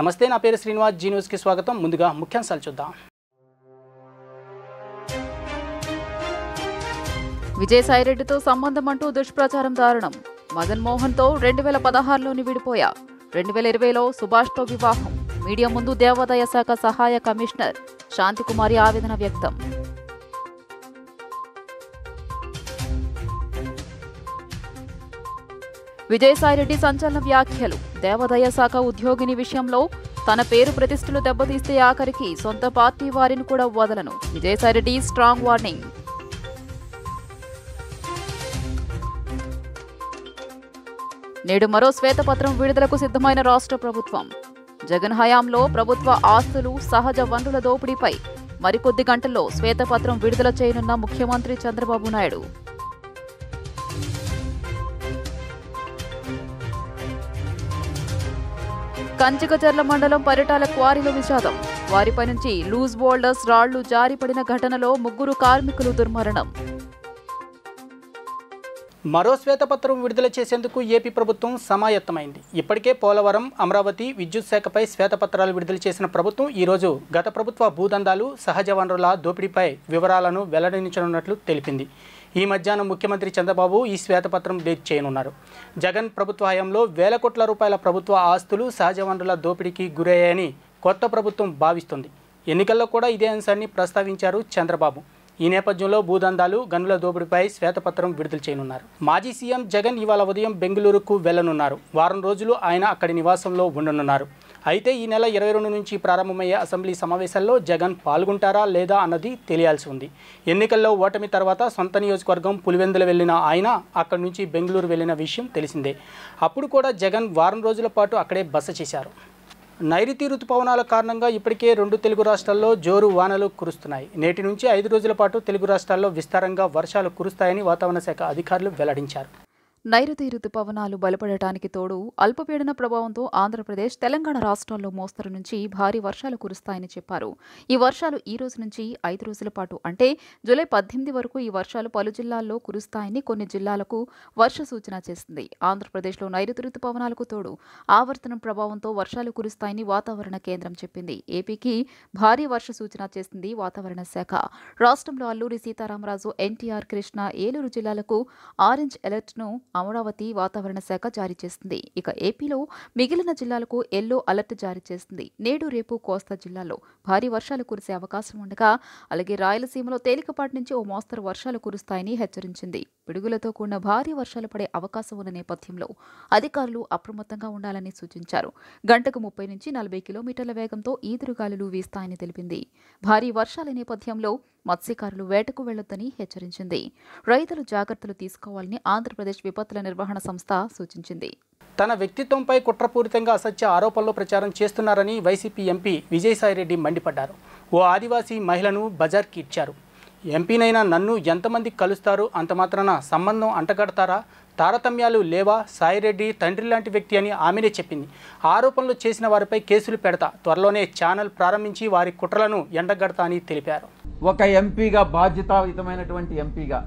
నమస్తే, నా పేరు శ్రీనివాస్. జీ న్యూస్కి స్వాగతం. ముందుగా ముఖ్యాంశాలు చూద్దాం. విజయసాయిరెడ్డితో సంబంధం అంటూ దుష్ప్రచారం దారుణం. మదన్ మోహన్తో 2016లోని విడిపోయా. 2020లో సుభాష్తో వివాహం. మీడియా ముందు దేవాదాయ శాఖ సహాయ కమిషనర్ శాంతికుమారి ఆవేదన వ్యక్తం. విజయసాయిరెడ్డి సంచలన వ్యాఖ్యలు. దేవాదాయ శాఖ ఉద్యోగిని విషయంలో తన పేరు ప్రతిష్టలు దెబ్బతీస్తే ఆఖరికి సొంత పార్టీ వారిని కూడా వదలను. Vijayasai Reddy strong warning. నేడు మరో శ్వేతపత్రం విడుదలకు సిద్ధమైన రాష్ట్ర ప్రభుత్వం. జగన్ హయాంలో ప్రభుత్వ ఆస్తులు, సహజ వనరుల దోపిడీపై మరికొద్ది గంటల్లో శ్వేతపత్రం విడుదల చేయనున్న ముఖ్యమంత్రి చంద్రబాబు నాయుడు. కంచికచర్ల మండలం పరిటాల క్వారీలో విషాదం. వారిపై నుంచి లూజ్ బోల్డర్స్ రాళ్లు జారిపడిన ఘటనలో 3 కార్మికులు దుర్మరణం. మరో శ్వేతపత్రం విడుదల చేసేందుకు ఏపీ ప్రభుత్వం సమాయత్తమైంది. ఇప్పటికే పోలవరం, అమరావతి విద్యుత్ శాఖపై శ్వేతపత్రాలు విడుదల చేసిన ప్రభుత్వం ఈరోజు గత ప్రభుత్వ భూదందాలు, సహజ వనరుల దోపిడీపై వివరాలను వెల్లడించనున్నట్లు తెలిపింది. ఈ మధ్యాహ్నం ముఖ్యమంత్రి చంద్రబాబు ఈ శ్వేతపత్రం రిలీజ్ చేయనున్నారు. జగన్ ప్రభుత్వ హయాంలో వేల కోట్ల రూపాయల ప్రభుత్వ ఆస్తులు, సహజ వనరుల దోపిడీకి గురయ్యాయని కొత్త ప్రభుత్వం భావిస్తుంది. ఎన్నికల్లో కూడా ఇదే అంశాన్ని ప్రస్తావించారు చంద్రబాబు. ఈ నేపథ్యంలో భూదందాలు, గనుల దోపిడీపై శ్వేతపత్రం విడుదల చేయనున్నారు. మాజీ సీఎం జగన్ ఇవాళ ఉదయం బెంగళూరుకు వెళ్లనున్నారు. వారం రోజులు ఆయన అక్కడి నివాసంలో ఉండనున్నారు. అయితే ఈ నెల 22 నుంచి ప్రారంభమయ్యే అసెంబ్లీ సమావేశాల్లో జగన్ పాల్గొంటారా లేదా అన్నది తెలియాల్సి ఉంది. ఎన్నికల్లో ఓటమి తర్వాత సొంత నియోజకవర్గం పులివెందుల వెళ్లిన ఆయన అక్కడి నుంచి బెంగళూరు వెళ్లిన విషయం తెలిసిందే. అప్పుడు కూడా జగన్ వారం రోజుల పాటు అక్కడే బస చేశారు. నైరుతి రుతుపవనాల కారణంగా ఇప్పటికే 2 తెలుగు రాష్ట్రాల్లో జోరు వానలు కురుస్తున్నాయి. నేటి నుంచి 5 రోజుల పాటు తెలుగు రాష్ట్రాల్లో విస్తారంగా వర్షాలు కురుస్తాయని వాతావరణ శాఖ అధికారులు వెల్లడించారు. నైరుతి రుతుపవనాలు బలపడటానికి తోడు అల్పపీడన ప్రభావంతో ఆంధ్రప్రదేశ్, తెలంగాణ రాష్ట్రాల్లో మోస్తరు నుంచి భారీ వర్షాలు కురుస్తాయని చెప్పారు. ఈ వర్షాలు ఈ రోజు నుంచి 5 రోజుల పాటు అంటే జూలై 18 వరకు ఈ వర్షాలు పలు జిల్లాల్లో కురుస్తాయని కొన్ని జిల్లాలకు వర్ష సూచన చేసింది. ఆంధ్రప్రదేశ్లో నైరుతి రుతుపవనాలకు తోడు ఆవర్తనం ప్రభావంతో వర్షాలు కురుస్తాయని వాతావరణ కేంద్రం చెప్పింది. ఏపీకి భారీ వర్ష సూచన చేసింది వాతావరణ శాఖ. రాష్ట్రంలో అల్లూరి సీతారామరాజు, ఎన్టీఆర్, కృష్ణా, ఏలూరు జిల్లాలకు ఆరెంజ్ అలర్ట్ను అమరావతి వాతావరణ శాఖ జారీ చేస్తుంది. ఇక ఏపీలో మిగిలిన జిల్లాలకు ఎల్లో అలర్ట్ జారీ చేస్తుంది. నేడు రేపు కోస్తా జిల్లాల్లో భారీ వర్షాలు కురిసే అవకాశం ఉండగా, అలాగే రాయలసీమలో తేలికపాటి నుంచి ఓ మోస్తరు వర్షాలు కురుస్తాయని హెచ్చరించింది. పిడుగులతో కూడిన భారీ వర్షాలు పడే అవకాశం ఉన్న నేపథ్యంలో అధికారులు అప్రమత్తంగా ఉండాలని సూచించారు. గంటకు 30 నుంచి 40 కిలోమీటర్ల వేగంతో ఈదురుగాలులు వీస్తాయని తెలిపింది. భారీ వర్షాల నేపథ్యంలో మత్స్యకారులు వేటకు వెళ్లొద్దని హెచ్చరించింది. రైతులు జాగ్రత్తలు తీసుకోవాలని ఆంధ్రప్రదేశ్ విపత్తుల నిర్వహణ సంస్థ సూచించింది. తన వ్యక్తిత్వంపై కుట్రపూరితంగా అసత్య ఆరోపణలు ప్రచారం చేస్తున్నారని వైసీపీ ఎంపీ విజయసాయిరెడ్డి మండిపడ్డారు. ఓ ఆదివాసీ మహిళను బజార్కి ఇచ్చారు. ఎంపీనైనా నన్ను ఎంతమంది కలుస్తారు, అంత మాత్రాన సంబంధం అంటగడతారా, తారతమ్యాలు లేవా, సాయిరెడ్డి తండ్రి లాంటి వ్యక్తి అని ఆమెనే చెప్పింది. ఆరోపణలు చేసిన వారిపై కేసులు పెడతా, త్వరలోనే ఛానల్ ప్రారంభించి వారి కుట్రలను ఎండగడతా అని తెలిపారు. ఒక ఎంపీగా, బాధ్యతాయుతమైనటువంటి ఎంపీగా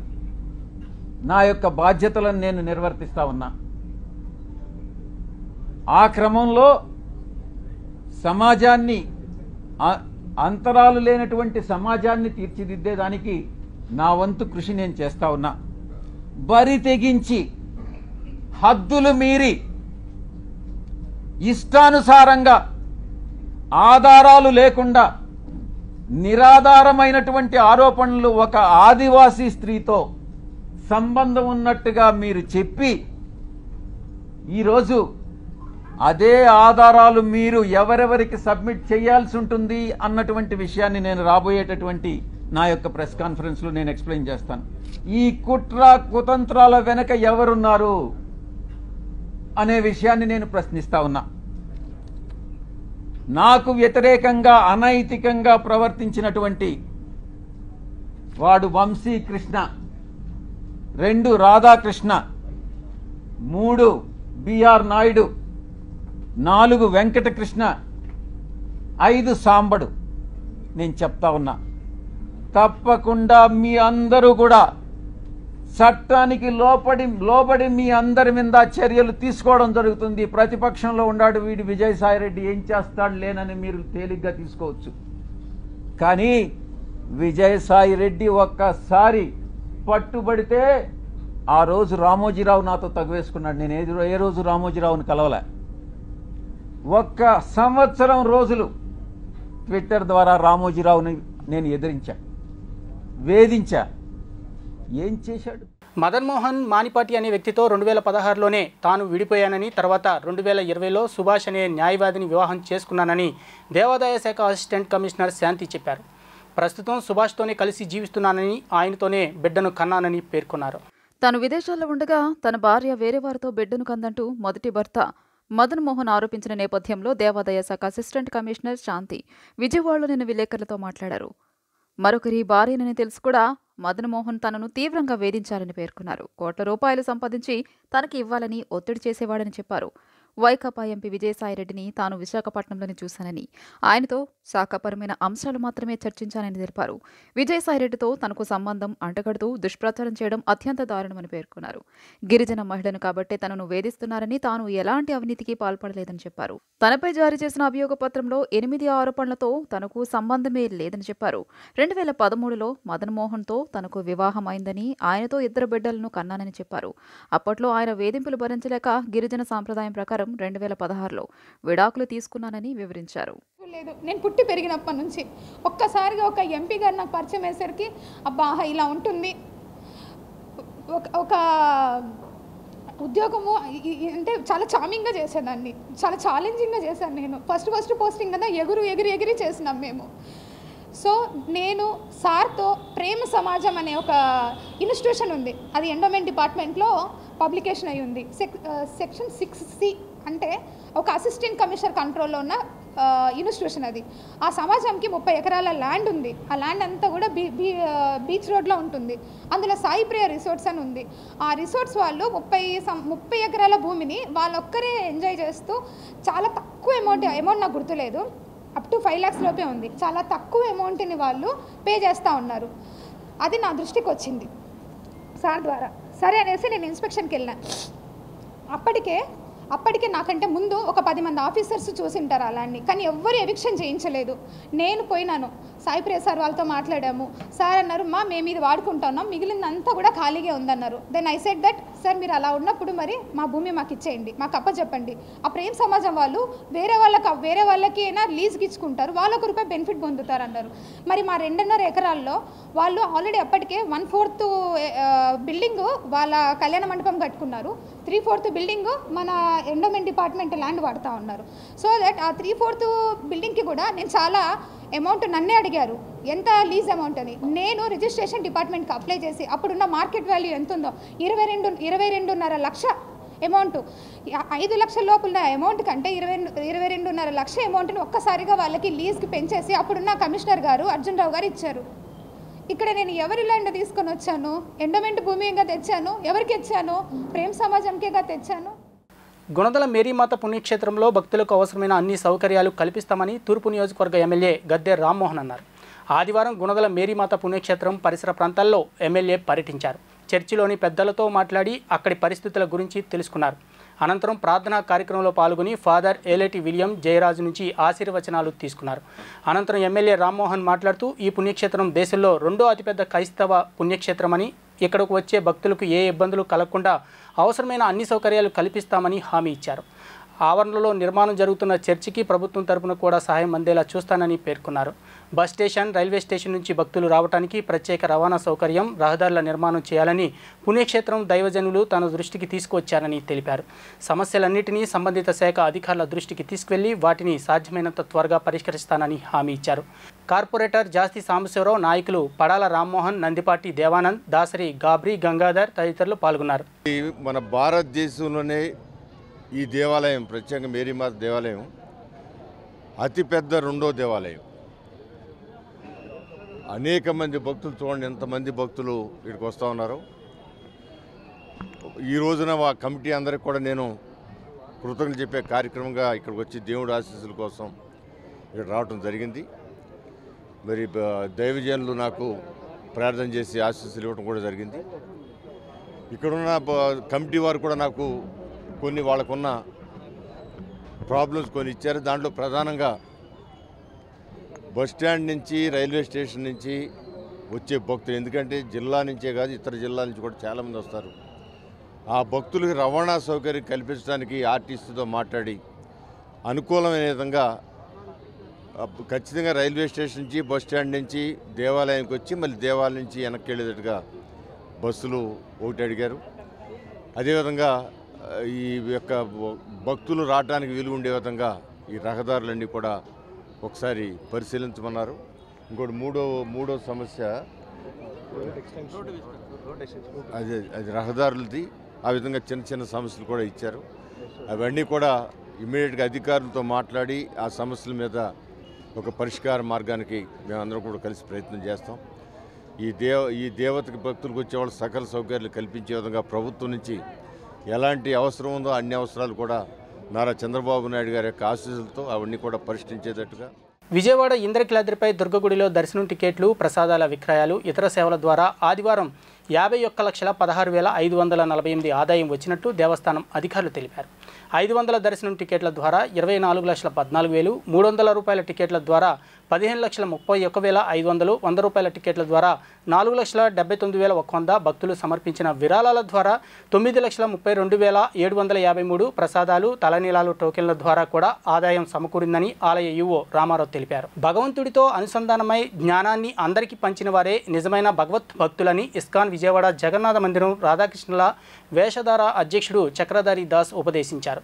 నా యొక్క బాధ్యతలను నేను నిర్వర్తిస్తా ఉన్నా. ఆ క్రమంలో సమాజాన్ని, అంతరాలు లేనటువంటి సమాజాన్ని తీర్చిదిద్దేదానికి నా వంతు కృషి నేను చేస్తా ఉన్నా. బరి తెగించి హద్దులు మీరి ఇష్టానుసారంగా ఆధారాలు లేకుండా నిరాధారమైనటువంటి ఆరోపణలు ఒక ఆదివాసీ స్త్రీతో సంబంధం ఉన్నట్టుగా మీరు చెప్పి ఈరోజు అదే ఆధారాలు మీరు ఎవరెవరికి సబ్మిట్ చేయాల్సి ఉంటుంది అన్నటువంటి విషయాన్ని నేను రాబోయేటటువంటి నా యొక్క ప్రెస్ కాన్ఫరెన్స్లో నేను ఎక్స్ప్లెయిన్ చేస్తాను. ఈ కుట్ర కుతంత్రాల వెనక ఎవరున్నారు అనే విషయాన్ని నేను ప్రశ్నిస్తా ఉన్నా. నాకు వ్యతిరేకంగా అనైతికంగా ప్రవర్తించినటువంటి వాడు వంశీకృష్ణ, 2 రాధాకృష్ణ, 3 బిఆర్ నాయుడు, 4 వెంకటకృష్ణ, 5 సాంబడు. నేను చెప్తా ఉన్నా, తప్పకుండా మీ అందరూ కూడా చట్టానికి లోబడి మీ అందరి మీద చర్యలు తీసుకోవడం జరుగుతుంది. ప్రతిపక్షంలో ఉన్నాడు వీడి విజయసాయిరెడ్డి ఏం చేస్తాడు లేనని మీరు తేలిగ్గా తీసుకోవచ్చు. కానీ విజయసాయిరెడ్డి ఒక్కసారి పట్టుబడితే ఆ రోజు రామోజీరావు నాతో తగువేసుకున్నాడు. నేను ఏ రోజు రామోజీరావుని కలవలే. 1 సంవత్సరం రోజులు ట్విట్టర్ ద్వారా రామోజీరావుని నేను ఎదిరించా, వేధించా. ఏం చేశాడు? మదన్ మోహన్ మానిపాటి అనే వ్యక్తితో 2016లోనే తాను విడిపోయానని, తర్వాత 2020లో సుభాష్ అనే న్యాయవాదిని వివాహం చేసుకున్నానని దేవాదాయ శాఖ అసిస్టెంట్ కమిషనర్ శాంతి చెప్పారు. ప్రస్తుతం సుభాష్తోనే కలిసి జీవిస్తున్నానని, ఆయనతోనే బిడ్డను కన్నానని పేర్కొన్నారు. తాను విదేశాల్లో ఉండగా తన భార్య వేరే వారితో బిడ్డను కందంటూ మొదటి భర్త మదన్ మోహన్ ఆరోపించిన నేపథ్యంలో దేవాదాయ శాఖ అసిస్టెంట్ కమిషనర్ శాంతి విజయవాడలో నిన్న విలేకరులతో మాట్లాడారు. మరొకరి భార్యనని తెలుసు కూడా మదన్ మోహన్ తనను తీవ్రంగా వేధించారని పేర్కొన్నారు. కోట్ల రూపాయలు సంపాదించి తనకి ఇవ్వాలని ఒత్తిడి చేసేవాడని చెప్పారు. వైకాపా ఎంపీ విజయసాయిరెడ్డిని తాను విశాఖపట్నంలోని చూశానని, ఆయనతో శాఖపరమైన అంశాలు మాత్రమే చర్చించానని తెలిపారు. విజయసాయిరెడ్డితో తనకు సంబంధం అంటగడుతూ దుష్ప్రచారం చేయడం అత్యంత దారుణమని పేర్కొన్నారు. గిరిజన మహిళను కాబట్టే తనను వేధిస్తున్నారని, తాను ఎలాంటి అవినీతికి పాల్పడలేదని చెప్పారు. తనపై జారీ చేసిన అభియోగ పత్రంలో 8 ఆరోపణలతో తనకు సంబంధమే లేదని చెప్పారు. 2013లో మదన్ మోహన్తో తనకు వివాహం అయిందని, ఆయనతో 2 బిడ్డలను కన్నానని చెప్పారు. అప్పట్లో ఆయన వేధింపులు భరించలేక గిరిజన సాంప్రదాయం ప్రకారం 2016లో విడాకులు తీసుకున్నానని వివరించారు. లేదు, నేను పుట్టి పెరిగినప్పటి నుంచి ఒక్కసారిగా ఒక ఎంపీ గారు నాకు పరిచయం అయ్యేసరికి అబ్బా ఇలా ఉంటుంది, ఒక ఉద్యోగము అంటే చాలా చామింగ్గా చేసేదాన్ని, చాలా ఛాలెంజింగ్గా చేశాను. నేను ఫస్ట్ పోస్టింగ్ కదా ఎగిరి చేసినాం మేము. సో నేను సార్తో ప్రేమ సమాజం అనే ఒక ఇన్స్టిట్యూషన్ ఉంది, అది ఎండోమెంట్ డిపార్ట్మెంట్లో పబ్లికేషన్ అయి ఉంది. సెక్షన్ 6C అంటే ఒక అసిస్టెంట్ కమిషనర్ కంట్రోల్లో ఉన్న ఇన్స్టిట్యూషన్ అది. ఆ సమాజంకి 30 ఎకరాల ల్యాండ్ ఉంది. ఆ ల్యాండ్ అంతా కూడా బీచ్ రోడ్లో ఉంటుంది. అందులో సాయి ప్రియ రిసార్ట్స్ అని ఉంది. ఆ రిసార్ట్స్ వాళ్ళు 30 ఎకరాల భూమిని వాళ్ళొక్కరే ఎంజాయ్ చేస్తూ చాలా తక్కువ అమౌంట్ నాకు గుర్తులేదు, అప్ టు 5 lakhs లోపే ఉంది. చాలా తక్కువ అమౌంట్ని వాళ్ళు పే చేస్తూ ఉన్నారు. అది నా దృష్టికి వచ్చింది సార్ ద్వారా. సరే అనేసి నేను ఇన్స్పెక్షన్కి వెళ్ళాను. అప్పటికే నాకంటే ముందు ఒక 10 మంది ఆఫీసర్స్ చూసింటారు అలాంటి, కానీ ఎవ్వరు ఎవిక్షన్ చేయించలేదు. నేను పోయినాను, సాయిప్రియ సార్ వాళ్ళతో మాట్లాడాము. సార్ అన్నారు, మేము ఇది వాడుకుంటున్నాం, మిగిలిందంతా కూడా ఖాళీగా ఉందన్నారు. Then I said that sir మీరు అలా ఉన్నప్పుడు మరి మా భూమి మాకు ఇచ్చేయండి, మాకు అప్పచెప్పండి. ఆ ప్రేమ సమాజం వాళ్ళు వేరే వాళ్ళకి అయినా లీజ్కి ఇచ్చుకుంటారు, వాళ్ళు ₹1 బెనిఫిట్ పొందుతారు అన్నారు. మరి మా 2.5 ఎకరాల్లో వాళ్ళు ఆల్రెడీ అప్పటికే 1/4 బిల్డింగు వాళ్ళ కళ్యాణ మండపం కట్టుకున్నారు, 3/4 బిల్డింగు మన ఎండోమెంట్ డిపార్ట్మెంట్ ల్యాండ్ వాడుతూ ఉన్నారు. సో దట్ ఆ 3/4 బిల్డింగ్కి కూడా నేను చాలా అమౌంట్ నన్నే అడిగారు, ఎంత లీజ్ అమౌంట్ అని. నేను రిజిస్ట్రేషన్ డిపార్ట్మెంట్కి అప్లై చేసి అప్పుడున్న మార్కెట్ వాల్యూ ఎంత ఉందో 22.5 లక్ష అమౌంట్, 5 లక్షల లోపల అమౌంట్ కంటే 22.5 లక్ష అమౌంట్ని ఒక్కసారిగా వాళ్ళకి లీజ్కి పెంచేసి అప్పుడున్న కమిషనర్ గారు అర్జున్ రావు గారు ఇచ్చారు. ఇక్కడ నేను ఎవరి ల్యాండ్ తీసుకొని వచ్చాను? ఎండోమెంట్ భూమిగా తెచ్చాను. ఎవరికి ఇచ్చాను? ప్రేమ సమాజంకేగా తెచ్చాను. గుణదల మేరీమాత పుణ్యక్షేత్రంలో భక్తులకు అవసరమైన అన్ని సౌకర్యాలు కల్పిస్తామని తూర్పు నియోజకవర్గ ఎమ్మెల్యే గద్దె రామ్మోహన్ అన్నారు. ఆదివారం గుణదల మేరీమాత పుణ్యక్షేత్రం పరిసర ప్రాంతాల్లో ఎమ్మెల్యే పర్యటించారు. చర్చిలోని పెద్దలతో మాట్లాడి అక్కడి పరిస్థితుల గురించి తెలుసుకున్నారు. అనంతరం ప్రార్థనా కార్యక్రమంలో పాల్గొని ఫాదర్ ఏలేటి విలియం జయరాజు నుంచి ఆశీర్వచనాలు తీసుకున్నారు. అనంతరం ఎమ్మెల్యే రామ్మోహన్ మాట్లాడుతూ ఈ పుణ్యక్షేత్రం దేశంలో 2వ అతిపెద్ద క్రైస్తవ పుణ్యక్షేత్రమని, ఇక్కడకు వచ్చే భక్తులకు ఏ ఇబ్బందులు కలగకుండా అవసరమైన అన్ని సౌకర్యాలు కల్పిస్తామని హామీ ఇచ్చారు. ఆవరణలో నిర్మాణం జరుగుతున్న చర్చికి ప్రభుత్వం తరపున కూడా సహాయం అందేలా చూస్తానని పేర్కొన్నారు. బస్ స్టేషన్, రైల్వే స్టేషన్ నుంచి భక్తులు రావడానికి ప్రత్యేక రవాణా సౌకర్యం, రహదారుల నిర్మాణం చేయాలని పుణ్యక్షేత్రం దైవజనులు తన దృష్టికి తీసుకువచ్చారని తెలిపారు. సమస్యలన్నింటినీ సంబంధిత శాఖ అధికారుల దృష్టికి తీసుకువెళ్లి వాటిని సాధ్యమైనంత త్వరగా పరిష్కరిస్తానని హామీ ఇచ్చారు. కార్పొరేటర్ జాస్తి సాంబశివరావు, నాయకులు పడాల రామ్మోహన్, నందిపాటి దేవానంద్, దాసరి గాబ్రీ, గంగాధర్ తదితరులు పాల్గొన్నారు. మన భారతదేశంలోనే ఈ దేవాలయం, ప్రత్యేకంగా మేరీమాత దేవాలయం అతిపెద్ద 2వ దేవాలయం. అనేక మంది భక్తులు, చూడండి ఎంతమంది భక్తులు ఇక్కడికి వస్తూ ఉన్నారు. ఈ రోజున ఆ కమిటీ అందరికి కూడా నేను కృతజ్ఞతలు చెప్పే కార్యక్రమంగా ఇక్కడికి వచ్చి దేవుడి ఆశీస్సుల కోసం ఇక్కడ రావడం జరిగింది. మరి దైవజనులు నాకు ప్రార్థన చేసి ఆశీస్సులు ఇవ్వడం కూడా జరిగింది. ఇక్కడున్న కమిటీ వారు కూడా నాకు కొన్ని వాళ్ళకున్న ప్రాబ్లమ్స్ కొన్ని ఇచ్చారు. దాంట్లో ప్రధానంగా బస్ స్టాండ్ నుంచి రైల్వే స్టేషన్ నుంచి వచ్చే భక్తులు, ఎందుకంటే జిల్లా నుంచే కాదు ఇతర జిల్లాల నుంచి కూడా చాలామంది వస్తారు. ఆ భక్తులకి రవాణా సౌకర్యం కల్పించడానికి ఆర్టీసీతో మాట్లాడి అనుకూలమైన విధంగా ఖచ్చితంగా రైల్వే స్టేషన్ నుంచి బస్ స్టాండ్ నుంచి దేవాలయానికి వచ్చి మళ్ళీ దేవాలయం నుంచి వెనక్కి వెళ్ళేటట్టుగా బస్సులు ఒకటి అడిగారు. అదేవిధంగా ఈ యొక్క భక్తులు రావడానికి వీలు ఉండే విధంగా ఈ రహదారులన్నీ కూడా ఒకసారి పరిశీలించమన్నారు. ఇంకోటి మూడో సమస్య అది రహదారులది. ఆ విధంగా చిన్న చిన్న సమస్యలు కూడా ఇచ్చారు. అవన్నీ కూడా ఇమ్మీడియట్గా అధికారులతో మాట్లాడి ఆ సమస్యల మీద ఒక పరిష్కార మార్గానికి మేమందరం కూడా కలిసి ప్రయత్నం చేస్తాం. ఈ దేవతకి భక్తులకు వచ్చేవాళ్ళు సకల సౌకర్యాలు కల్పించే విధంగా ప్రభుత్వం నుంచి ఎలాంటి అవసరం ఉందో అన్ని అవసరాలు కూడా నారా చంద్రబాబు నాయుడు గారి యొక్క ఆశీస్సులతో అవన్నీ కూడా పరిష్కరించేటట్టుగా. విజయవాడ ఇంద్రకీలాద్రిపై దుర్గగుడిలో దర్శనం టికెట్లు, ప్రసాదాల విక్రయాలు, ఇతర సేవల ద్వారా ఆదివారం 51,16,548 ఆదాయం వచ్చినట్టు దేవస్థానం అధికారులు తెలిపారు. 500 దర్శనం టికెట్ల ద్వారా 24,14,000, 300 రూపాయల టికెట్ల ద్వారా 15,31,500, 100 రూపాయల టికెట్ల ద్వారా 4,79,100 భక్తులు సమర్పించిన విరాళాల ద్వారా 9,32,753 ప్రసాదాలు, తలనీలాలు, టోకెన్ల ద్వారా కూడా ఆదాయం సమకూరిందని ఆలయ ఈవో రామారావు తెలిపారు. భగవంతుడితో అనుసంధానమై జ్ఞానాన్ని అందరికీ పంచిన వారే నిజమైన భగవత్ భక్తులని ఇస్కాన్ విజయవాడ జగన్నాథ మందిరం రాధాకృష్ణుల వేషధార అధ్యక్షుడు చక్రధారి దాస్ ఉపదేశించారు.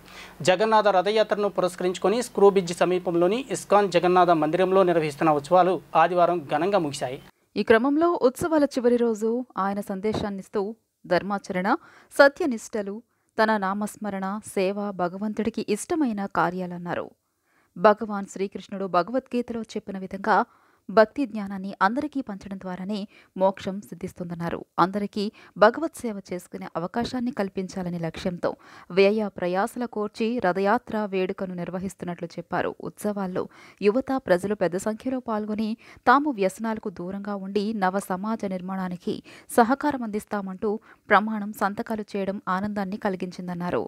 జగన్నాథ రథయాత్రను పురస్కరించుకొని స్క్రూ బ్రిడ్జ్ సమీపంలోని ఇస్కాన్ జగన్నాథ మందిరంలో నిర్వహిస్తున్న ఉత్సవాలు ఆదివారం ఘనంగా ముగిశాయి. ఈ క్రమంలో ఉత్సవాల చివరి రోజు ఆయన సందేశాన్నిస్తూ ధర్మాచరణ, సత్యనిష్టలు, తన నామస్మరణ, సేవ భగవంతుడికి ఇష్టమైన కార్యాలన్నారు. భగవాన్ శ్రీకృష్ణుడు భగవద్గీతలో చెప్పిన విధంగా భక్తి జ్ఞానాన్ని అందరికీ పంచడం ద్వారానే మోక్షం సిద్ధిస్తుందన్నారు. అందరికీ భగవత్ సేవ చేసుకునే అవకాశాన్ని కల్పించాలనే లక్ష్యంతో వ్యయ ప్రయాసల కోర్చి రథయాత్ర వేడుకను నిర్వహిస్తున్నట్లు చెప్పారు. ఉత్సవాల్లో యువత, ప్రజలు పెద్ద సంఖ్యలో పాల్గొని తాము వ్యసనాలకు దూరంగా ఉండి నవ సమాజ నిర్మాణానికి సహకారం అందిస్తామంటూ ప్రమాణం, సంతకాలు చేయడం ఆనందాన్ని కలిగించిందన్నారు.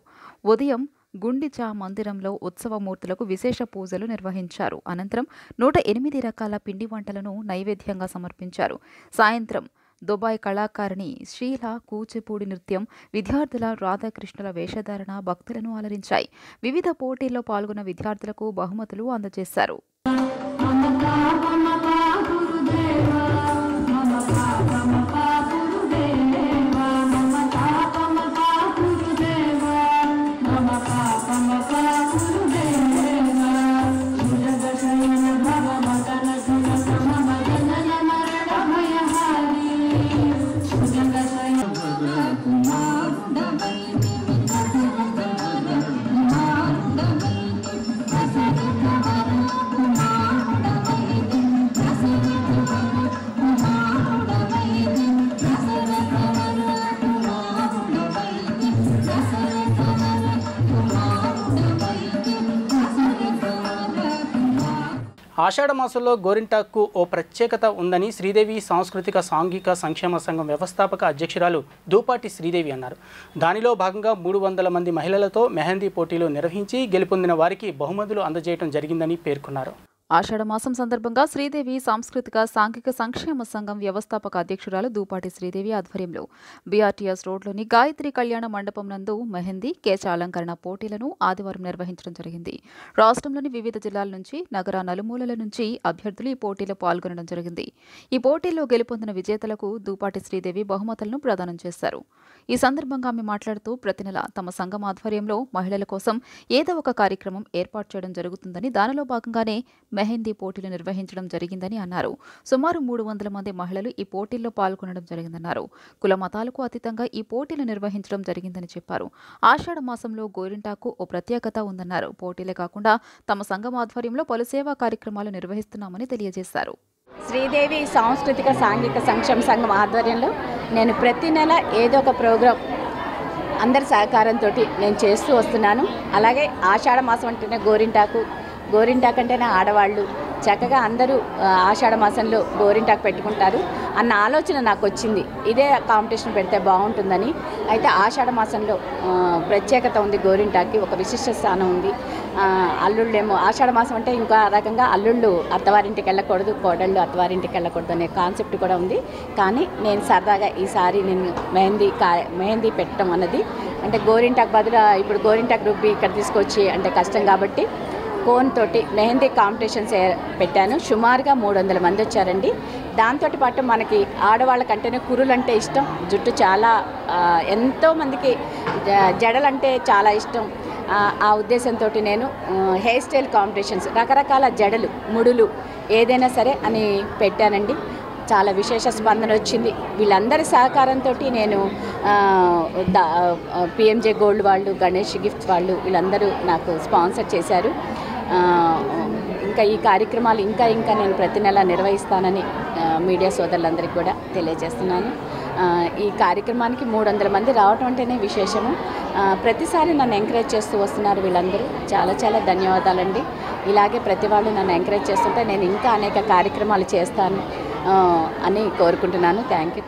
ఉదయం గుండిచా మందిరంలో ఉత్సవమూర్తులకు విశేష పూజలు నిర్వహించారు. అనంతరం 108 రకాల పిండి వంటలను నైవేద్యంగా సమర్పించారు. సాయంత్రం దుబాయ్ కళాకారిణి శ్రీల కూచిపూడి నృత్యం, విద్యార్థుల రాధాకృష్ణుల వేషధారణ భక్తులను అలరించాయి. వివిధ పోటీల్లో పాల్గొన్న విద్యార్థులకు బహుమతులు అందజేశారు. ఆషాఢ మాసంలో గోరింటాకు ఓ ప్రత్యేకత ఉందని శ్రీదేవి సాంస్కృతిక సాంఘిక సంక్షేమ సంఘం వ్యవస్థాపక అధ్యక్షురాలు దూపాటి శ్రీదేవి అన్నారు. దానిలో భాగంగా 300 మంది మహిళలతో మెహందీ పోటీలు నిర్వహించి గెలుపొందిన వారికి బహుమతులు అందజేయడం జరిగిందని పేర్కొన్నారు. ఆషాఢ మాసం సందర్భంగా శ్రీదేవి సాంస్కృతిక సాంఘిక సంక్షేమ సంఘం వ్యవస్థాపక అధ్యక్షురాలు దూపాటి శ్రీదేవి ఆధ్వర్యంలో బీఆర్టీఎస్ రోడ్లోని గాయత్రి కళ్యాణ మండపం నందు మెహందీ, కేశ అలంకరణ పోటీలను ఆదివారం నిర్వహించడం జరిగింది. రాష్ట్రంలోని వివిధ జిల్లాల నుంచి, నగర నలుమూలల నుంచి అభ్యర్థులు ఈ పోటీలో పాల్గొనడం జరిగింది. ఈ పోటీల్లో గెలుపొందిన విజేతలకు దూపాటి శ్రీదేవి బహుమతులను ప్రదానం చేశారు. ఈ సందర్భంగా ఆమె మాట్లాడుతూ ప్రతి నెల తమ సంఘం ఆధ్వర్యంలో మహిళల కోసం ఏదో ఒక కార్యక్రమం ఏర్పాటు చేయడం జరుగుతుందని, దానిలో భాగంగానే మెహందీ పోటీలు నిర్వహించడం జరిగిందని అన్నారు. సుమారు 300 మంది మహిళలు ఈ పోటీల్లో పాల్గొనడం జరిగిందన్నారు. కుల మతాలకు అతీతంగా ఈ పోటీలు నిర్వహించడం జరిగిందని చెప్పారు. ఆషాఢ మాసంలో గోరింటాకు ఓ ప్రత్యేకత ఉందన్నారు. పోటీలే కాకుండా తమ సంఘం ఆధ్వర్యంలో పలు సేవా కార్యక్రమాలు నిర్వహిస్తున్నామని తెలియజేశారు. శ్రీదేవి సాంస్కృతిక సాంఘిక సంక్షేమ సంఘం ఆధ్వర్యంలో నేను ప్రతి నెల ఏదో ఒక ప్రోగ్రాం అందరి సహకారంతో నేను చేస్తూ వస్తున్నాను. అలాగే ఆషాఢ మాసం అంటేనే గోరింటాకు అంటేనే ఆడవాళ్ళు చక్కగా అందరూ ఆషాఢ మాసంలో గోరింటాకు పెట్టుకుంటారు అన్న ఆలోచన నాకు వచ్చింది. ఇదే కాంపిటీషన్ పెడితే బాగుంటుందని. అయితే ఆషాఢ మాసంలో ప్రత్యేకత ఉంది, గోరింటాకి ఒక విశిష్ట స్థానం ఉంది. అల్లుళ్ళేమో ఆషాఢ మాసం అంటే ఇంకా రకంగా అల్లుళ్ళు అత్తవారింటికి వెళ్ళకూడదు, కోడళ్ళు అత్తవారింటికి వెళ్ళకూడదు అనే కాన్సెప్ట్ కూడా ఉంది. కానీ నేను సరదాగా ఈసారి నేను మెహందీ పెట్టడం అన్నది అంటే గోరింటాకు బదులు ఇప్పుడు గోరింటాకు రుబ్బి ఇక్కడ తీసుకొచ్చి అంటే కష్టం కాబట్టి కోన్ తోటి మెహందీ కాంపిటీషన్స్ పెట్టాను. సుమారుగా 300 మంది వచ్చారండి. దాంతో పాటు మనకి ఆడవాళ్ళకంటేనే కురులు అంటే ఇష్టం, జుట్టు చాలా ఎంతోమందికి జడలంటే చాలా ఇష్టం. ఆ ఉద్దేశంతో నేను హెయిర్ స్టైల్ కాంపిటీషన్స్, రకరకాల జడలు, ముడులు ఏదైనా సరే అని పెట్టానండి. చాలా విశేష స్పందన వచ్చింది. వీళ్ళందరి సహకారంతో నేను పిఎంజే గోల్డ్ వాళ్ళు, గణేష్ గిఫ్ట్స్ వాళ్ళు వీళ్ళందరూ నాకు స్పాన్సర్ చేశారు. ఇంకా ఈ కార్యక్రమాలు ఇంకా నేను ప్రతి నెల నిర్వహిస్తానని మీడియా సోదరులందరికీ కూడా తెలియజేస్తున్నాను. ఈ కార్యక్రమానికి 300 మంది రావటం అంటేనే విశేషము. ప్రతిసారి నన్ను ఎంకరేజ్ చేస్తూ వస్తున్నారు వీళ్ళందరూ. చాలా చాలా ధన్యవాదాలండి. ఇలాగే ప్రతి వాళ్ళు నన్ను ఎంకరేజ్ చేస్తుంటే నేను ఇంకా అనేక కార్యక్రమాలు చేస్తాను అని కోరుకుంటున్నాను. Thank you.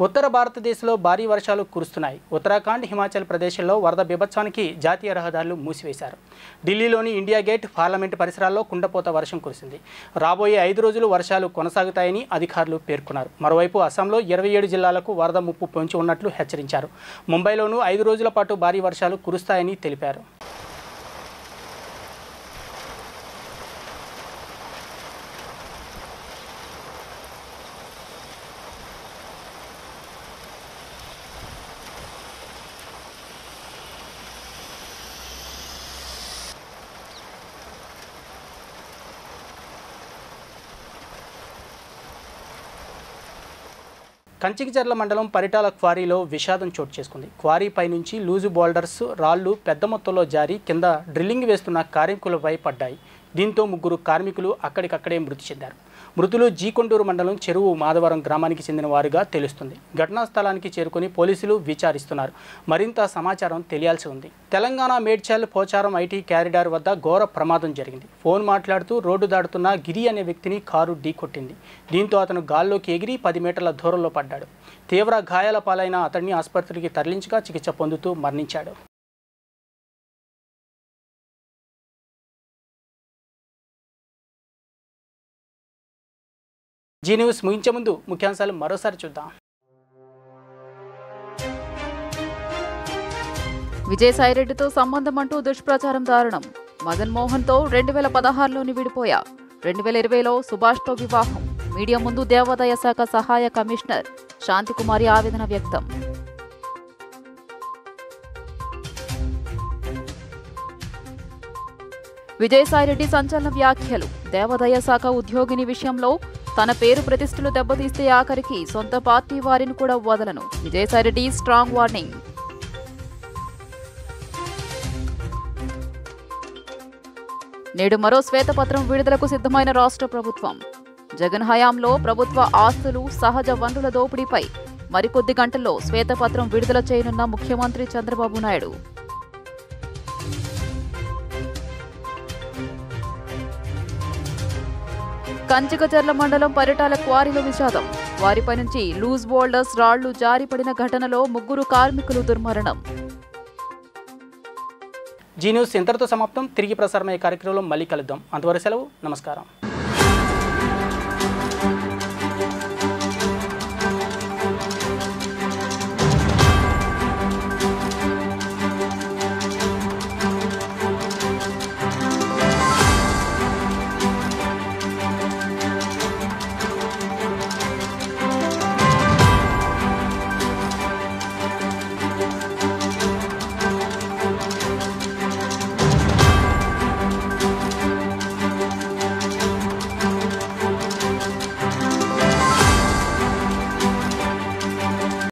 ఉత్తర భారతదేశంలో భారీ వర్షాలు కురుస్తున్నాయి. ఉత్తరాఖండ్, హిమాచల్ ప్రదేశ్లో వరద బీభత్సానికి జాతీయ రహదారులు మూసివేశారు. ఢిల్లీలోని ఇండియా గేట్, పార్లమెంటు పరిసరాల్లో కుండపోత వర్షం కురిసింది. రాబోయే 5 రోజులు వర్షాలు కొనసాగుతాయని అధికారులు పేర్కొన్నారు. మరోవైపు అస్సాంలో 27 జిల్లాలకు వరద ముప్పు పొంచి ఉన్నట్లు హెచ్చరించారు. ముంబైలోనూ 5 రోజుల పాటు భారీ వర్షాలు కురుస్తాయని తెలిపారు. కంచికిచర్ల మండలం పరిటాల క్వారీలో విషాదం చోటు చేసుకుంది. క్వారీపై నుంచి లూజు బోల్డర్స్, రాళ్లు పెద్ద మొత్తంలో జారి కింద డ్రిల్లింగ్ వేస్తున్న కార్మికులపై పడ్డాయి. దీంతో 3 కార్మికులు అక్కడికక్కడే మృతి చెందారు. మృతులు జీకొండూరు మండలం చెరువు మాధవరం గ్రామానికి చెందిన వారుగా తెలుస్తుంది. ఘటనా స్థలానికి చేరుకుని పోలీసులు విచారిస్తున్నారు. మరింత సమాచారం తెలియాల్సి ఉంది. తెలంగాణ మేడ్చల్ పోచారం ఐటీ క్యారిడార్ వద్ద ఘోర ప్రమాదం జరిగింది. ఫోన్ మాట్లాడుతూ రోడ్డు దాటుతున్న గిరి అనే వ్యక్తిని కారు ఢీకొట్టింది. దీంతో అతను గాల్లోకి ఎగిరి 10 మీటర్ల దూరంలో పడ్డాడు. తీవ్ర గాయాల పాలైన అతన్ని ఆసుపత్రికి తరలించగా చికిత్స పొందుతూ మరణించాడు. జీ న్యూస్ ముగించే ముందు ముఖ్యాంశాలు మరోసారి చూద్దాం. విజయసాయిరెడ్డితో సంబంధం అంటూ దుష్ప్రచారం దారుణం. మదన్ మోహన్తో 2016లోని విడిపోయా. 2020లో సుభాష్తో వివాహం. మీడియా ముందు దేవాదాయ శాఖ సహాయ కమిషనర్ శాంతికుమారి ఆవేదన వ్యక్తం. విజయసాయిరెడ్డి సంచలన వ్యాఖ్యలు. దేవాదాయ శాఖ ఉద్యోగిని విషయంలో తన పేరు ప్రతిష్టలు దెబ్బతీస్తే ఆఖరికి సొంత పార్టీ వారిని కూడా వదలను. Vijayasai Reddy strong warning. నేడు మరో శ్వేతపత్రం విడుదలకు సిద్ధమైన రాష్ట్ర ప్రభుత్వం. జగన్ హయాంలో ప్రభుత్వ ఆస్తులు, సహజ వనరుల దోపిడీపై మరికొద్ది గంటల్లో శ్వేతపత్రం విడుదల చేయనున్న ముఖ్యమంత్రి చంద్రబాబు నాయుడు. కంచికచర్ల మండలం పరిటాల క్వారీలో విషాదం. వారిపై నుంచి లూజ్ బోల్డర్స్, రాళ్లు జారిపడిన ఘటనలో 3 కార్మికులు దుర్మరణం. జీ న్యూస్ ఇంతటితో సమాప్తం. తిరిగి ప్రసారమయ్యే కార్యక్రమంలో మళ్ళీ కలుద్దాం. అంతవరకు సెలవు. నమస్కారం.